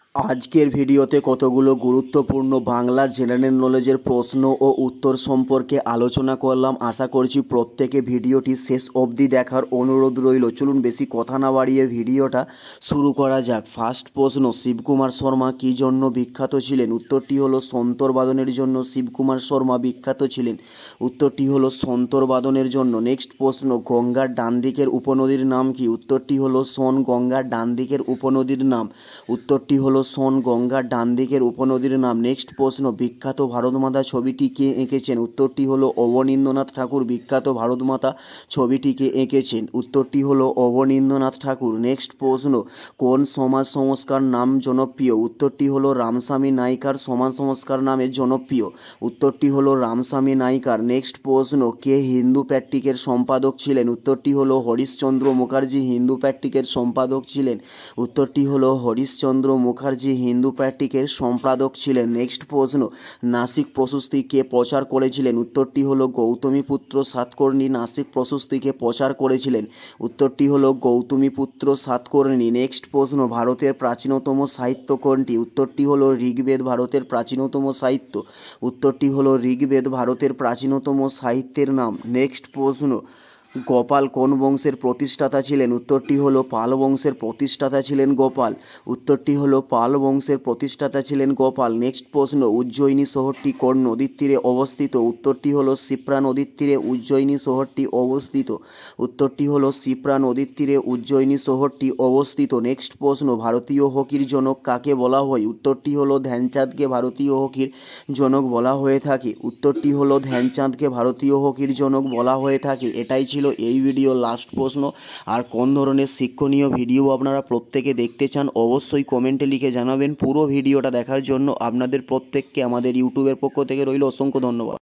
আজকের ভিডিওতে কতগুলো গুরুত্বপূর্ণ বাংলা জেনারেল নলেজের প্রশ্ন ও উত্তর সম্পর্কে আলোচনা করলাম। আশা করছি প্রত্যেকে ভিডিওটি শেষ অবধি দেখার অনুরোধ রইল। চলুন বেশি কথা না বাড়িয়ে ভিডিওটা শুরু করা যাক। ফার্স্ট প্রশ্ন, শিবকুমার শর্মা কী জন্য বিখ্যাত ছিলেন? উত্তরটি হলো সন্তরবাদনের জন্য শিবকুমার শর্মা বিখ্যাত ছিলেন। উত্তরটি হলো সন্তরবাদনের জন্য। নেক্সট প্রশ্ন, গঙ্গার ডান দিকের উপনদীর নাম কি? উত্তরটি হলো সোন। গঙ্গার ডান দিকের উপনদীর নাম উত্তরটি হলো সোন, গঙ্গার ডান দিকের উপনদীর নাম। নেক্সট প্রশ্ন, বিখ্যাত ভারতমাতা ছবিটি কে এঁকেছেন? উত্তরটি হলো অবনীন্দ্রনাথ ঠাকুর। বিখ্যাত ভারতমাতা ছবিটিকে এঁকেছেন। উত্তরটি হলো অবনীন্দ্রনাথ ঠাকুর। নেক্সট প্রশ্ন, কোন সমাজ সংস্কার নাম জনপ্রিয়? উত্তরটি হলো রামস্বামী নাইকার সমাজ সংস্কার নামে জনপ্রিয়। উত্তরটি হলো রামস্বামী নাইকার। নেক্সট প্রশ্ন, কে হিন্দু প্যাট্রিকের সম্পাদক ছিলেন? উত্তরটি হলো হরিশচন্দ্র মুখার্জি হিন্দু প্যাট্রিকের সম্পাদক ছিলেন। উত্তরটি হলো হরিশচন্দ্র মুখার্জি হিন্দু প্যাট্রিকের সম্পাদক ছিলেন। নেক্সট প্রশ্ন, নাসিক প্রশস্তি কে প্রচার করেছিলেন? উত্তরটি হলো গৌতমীপুত্র সাতকর্ণী নাসিক প্রশস্তিকে প্রচার করেছিলেন। উত্তরটি হলো গৌতমীপুত্র সাতকর্ণী। নেক্সট প্রশ্ন, ভারতের প্রাচীনতম সাহিত্য কোনটি? উত্তরটি হলো ঋগ্বেদ ভারতের প্রাচীনতম সাহিত্য। উত্তরটি হলো ঋগ্বেদ ভারতের প্রাচীনতম সাহিত্যের নাম। নেক্সট প্রশ্ন, গোপাল কোন বংশের প্রতিষ্ঠাতা ছিলেন? উত্তরটি হলো পাল বংশের প্রতিষ্ঠাতা ছিলেন গোপাল। উত্তরটি হলো পাল বংশের প্রতিষ্ঠাতা ছিলেন গোপাল। নেক্সট প্রশ্ন, উজ্জয়িনী শহরটি কোন নদীর তীরে অবস্থিত? উত্তরটি হলো শিপ্রা নদীর তীরে উজ্জয়িনী শহরটি অবস্থিত। উত্তরটি হলো শিপ্রা নদীর তীরে উজ্জয়িনী শহরটি অবস্থিত। নেক্সট প্রশ্ন, ভারতীয় হকির জনক কাকে বলা হয়? উত্তরটি হলো ধ্যানচাঁদকে ভারতীয় হকির জনক বলা হয়ে থাকে। উত্তরটি হলো ধ্যানচাঁদকে ভারতীয় হকির জনক বলা হয়ে থাকে। এটাই ছিল এই ভিডিওর লাস্ট প্রশ্ন। আর কোন ধরনের শিক্ষণীয় ভিডিও আপনারা প্রত্যেকে দেখতে চান অবশ্যই কমেন্টে লিখে জানাবেন। পুরো ভিডিওটা দেখার জন্য আপনাদের প্রত্যেককে আমাদের ইউটিউবের পক্ষ থেকে রইল অসংখ্য ধন্যবাদ।